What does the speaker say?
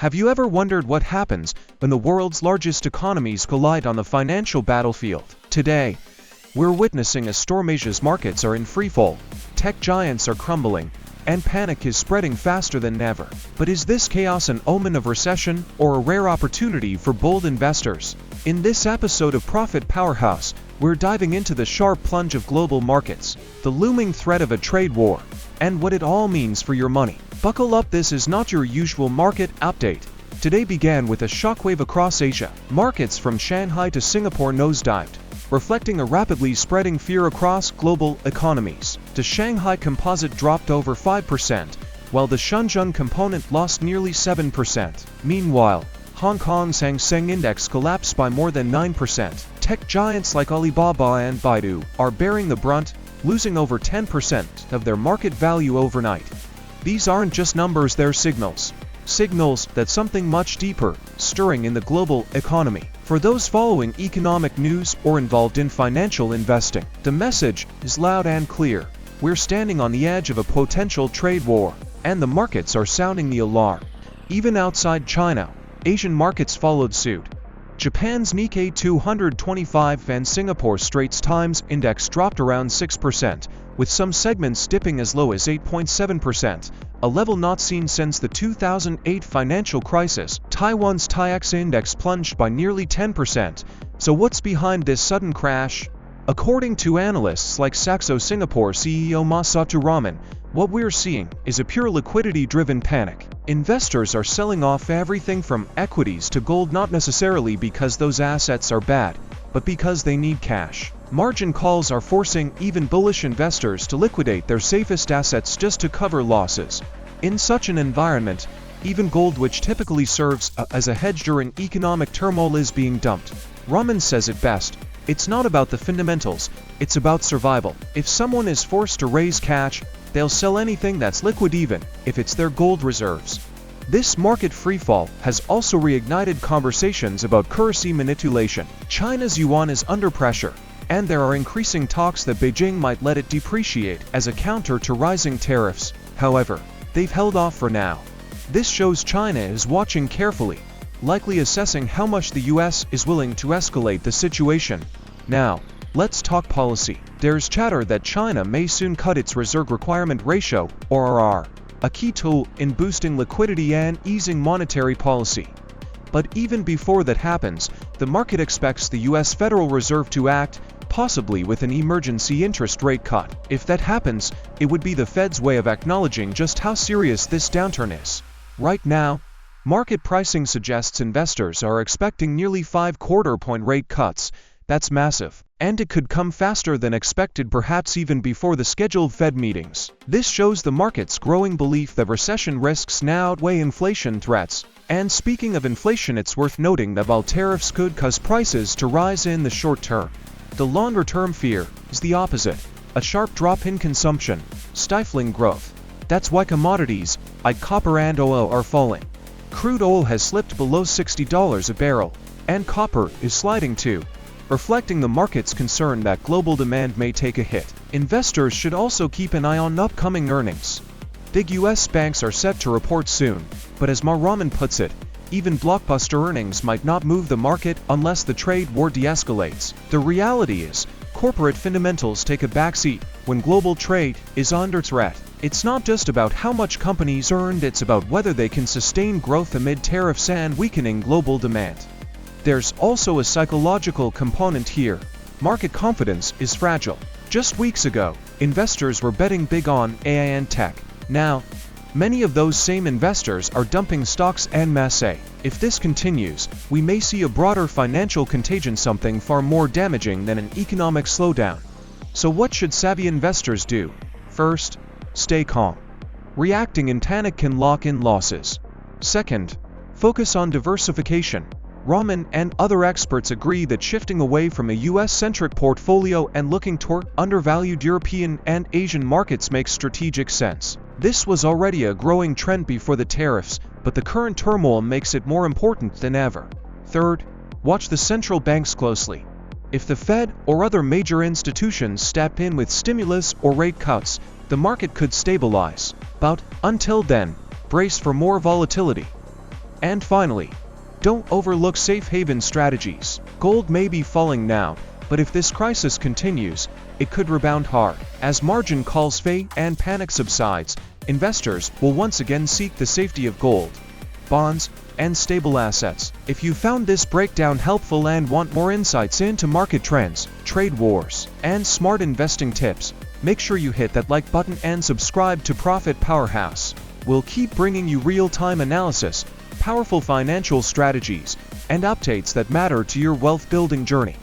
Have you ever wondered what happens when the world's largest economies collide on the financial battlefield? Today, we're witnessing a storm. Asia's markets are in freefall, tech giants are crumbling, and panic is spreading faster than ever. But is this chaos an omen of recession or a rare opportunity for bold investors? In this episode of Profit Powerhouse, we're diving into the sharp plunge of global markets, the looming threat of a trade war, and what it all means for your money. Buckle up, this is not your usual market update. Today began with a shockwave across Asia. Markets from Shanghai to Singapore nosedived, reflecting a rapidly spreading fear across global economies. The Shanghai Composite dropped over 5%, while the Shenzhen Component lost nearly 7%. Meanwhile, Hong Kong's Hang Seng Index collapsed by more than 9%. Tech giants like Alibaba and Baidu are bearing the brunt, losing over 10% of their market value overnight. These aren't just numbers, they're signals. Signals that something much deeper stirring in the global economy. For those following economic news or involved in financial investing, the message is loud and clear. We're standing on the edge of a potential trade war, and the markets are sounding the alarm. Even outside China, Asian markets followed suit. Japan's Nikkei 225 and Singapore Straits Times Index dropped around 6%, with some segments dipping as low as 8.7%, a level not seen since the 2008 financial crisis. Taiwan's TAIEX Index plunged by nearly 10%. So what's behind this sudden crash? According to analysts like Saxo Singapore CEO Masatu Raman, what we're seeing is a pure liquidity-driven panic. Investors are selling off everything from equities to gold, not necessarily because those assets are bad, but because they need cash. Margin calls are forcing even bullish investors to liquidate their safest assets just to cover losses. In such an environment, even gold, which typically serves as a hedge during economic turmoil, is being dumped. Raman says it best: it's not about the fundamentals, it's about survival. If someone is forced to raise cash, they'll sell anything that's liquid, even if it's their gold reserves. This market freefall has also reignited conversations about currency manipulation. China's yuan is under pressure, and there are increasing talks that Beijing might let it depreciate as a counter to rising tariffs. However, they've held off for now. This shows China is watching carefully, likely assessing how much the US is willing to escalate the situation. Now, let's talk policy. There's chatter that China may soon cut its reserve requirement ratio, or RR, a key tool in boosting liquidity and easing monetary policy. But even before that happens, the market expects the US Federal Reserve to act, possibly with an emergency interest rate cut. If that happens, it would be the Fed's way of acknowledging just how serious this downturn is. Right now, market pricing suggests investors are expecting nearly 5 quarter-point rate cuts. That's massive, and it could come faster than expected, perhaps even before the scheduled Fed meetings. This shows the market's growing belief that recession risks now outweigh inflation threats. And speaking of inflation, it's worth noting that while tariffs could cause prices to rise in the short term, the longer-term fear is the opposite: a sharp drop in consumption, stifling growth. That's why commodities like copper and oil are falling. Crude oil has slipped below $60 a barrel, and copper is sliding too, reflecting the market's concern that global demand may take a hit. Investors should also keep an eye on upcoming earnings. Big US banks are set to report soon, but as Raman puts it, even blockbuster earnings might not move the market unless the trade war de-escalates. The reality is, corporate fundamentals take a backseat when global trade is under threat. It's not just about how much companies earned, it's about whether they can sustain growth amid tariffs and weakening global demand. There's also a psychological component here. Market confidence is fragile. Just weeks ago, investors were betting big on AI and tech. Now, many of those same investors are dumping stocks en masse. If this continues, we may see a broader financial contagion, something far more damaging than an economic slowdown. So what should savvy investors do? First, stay calm. Reacting in panic can lock in losses. Second, focus on diversification. Raman and other experts agree that shifting away from a US-centric portfolio and looking toward undervalued European and Asian markets makes strategic sense. This was already a growing trend before the tariffs, but the current turmoil makes it more important than ever. Third, watch the central banks closely. If the Fed or other major institutions step in with stimulus or rate cuts, the market could stabilize. But until then, brace for more volatility. And finally, don't overlook safe haven strategies. Gold may be falling now, but if this crisis continues, it could rebound hard. As margin calls fade and panic subsides, investors will once again seek the safety of gold, bonds, and stable assets. If you found this breakdown helpful and want more insights into market trends, trade wars, and smart investing tips, make sure you hit that like button and subscribe to Profit Powerhouse. We'll keep bringing you real-time analysis, powerful financial strategies, and updates that matter to your wealth-building journey.